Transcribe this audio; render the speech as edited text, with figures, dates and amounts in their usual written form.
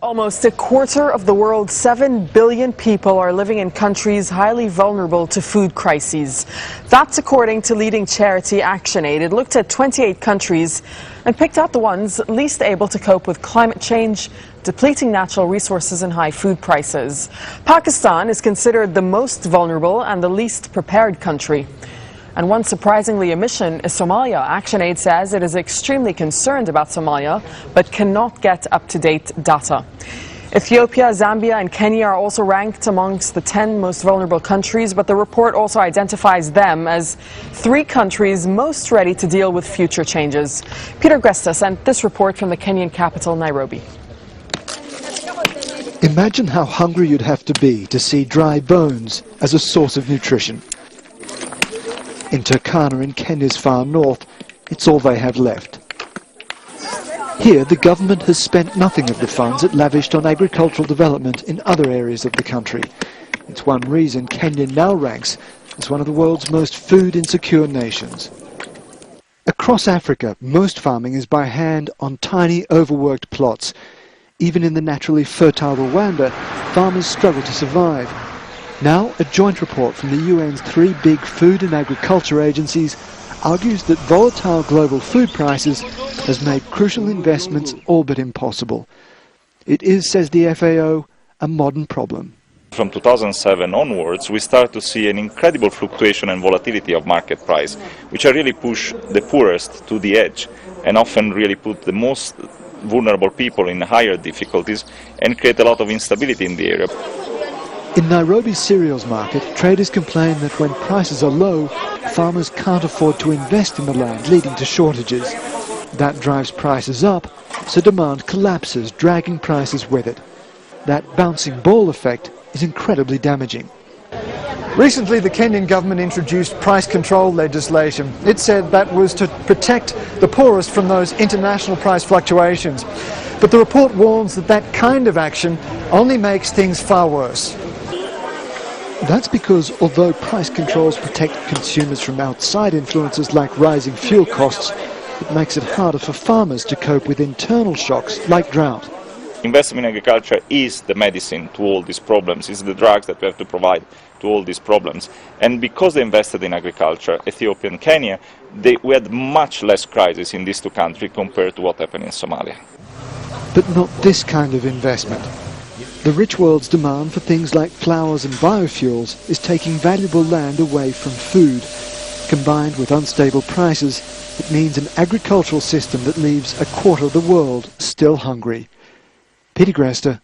Almost a quarter of the world's 7 billion people are living in countries highly vulnerable to food crises. That's according to leading charity ActionAid. It looked at 28 countries and picked out the ones least able to cope with climate change, depleting natural resources and high food prices. Pakistan is considered the most vulnerable and the least prepared country. And one surprisingly omission is Somalia. ActionAid says it is extremely concerned about Somalia, but cannot get up-to-date data. Ethiopia, Zambia and Kenya are also ranked amongst the 10 most vulnerable countries, but the report also identifies them as 3 countries most ready to deal with future changes. Peter Gresta sent this report from the Kenyan capital, Nairobi. Imagine how hungry you'd have to be to see dry bones as a source of nutrition. In Turkana in Kenya's far north, it's all they have left. Here, the government has spent nothing of the funds it lavished on agricultural development in other areas of the country. It's one reason Kenya now ranks as one of the world's most food-insecure nations. Across Africa, most farming is by hand on tiny, overworked plots. Even in the naturally fertile Rwanda, farmers struggle to survive. Now, a joint report from the UN's 3 big food and agriculture agencies argues that volatile global food prices has made crucial investments all but impossible. It is, says the FAO, a modern problem. From 2007 onwards, we start to see an incredible fluctuation and volatility of market price, which really push the poorest to the edge and often really put the most vulnerable people in higher difficulties and create a lot of instability in the area. In Nairobi's cereals market, traders complain that when prices are low, farmers can't afford to invest in the land, leading to shortages. That drives prices up, so demand collapses, dragging prices with it. That bouncing ball effect is incredibly damaging. Recently, the Kenyan government introduced price control legislation. It said that was to protect the poorest from those international price fluctuations. But the report warns that that kind of action only makes things far worse. That's because although price controls protect consumers from outside influences like rising fuel costs, it makes it harder for farmers to cope with internal shocks like drought. Investment in agriculture is the medicine to all these problems, is the drugs that we have to provide to all these problems. And because they invested in agriculture, Ethiopia and Kenya, we had much less crisis in these 2 countries compared to what happened in Somalia. But not this kind of investment. The rich world's demand for things like flowers and biofuels is taking valuable land away from food. Combined with unstable prices, it means an agricultural system that leaves a quarter of the world still hungry. Peter Gresta,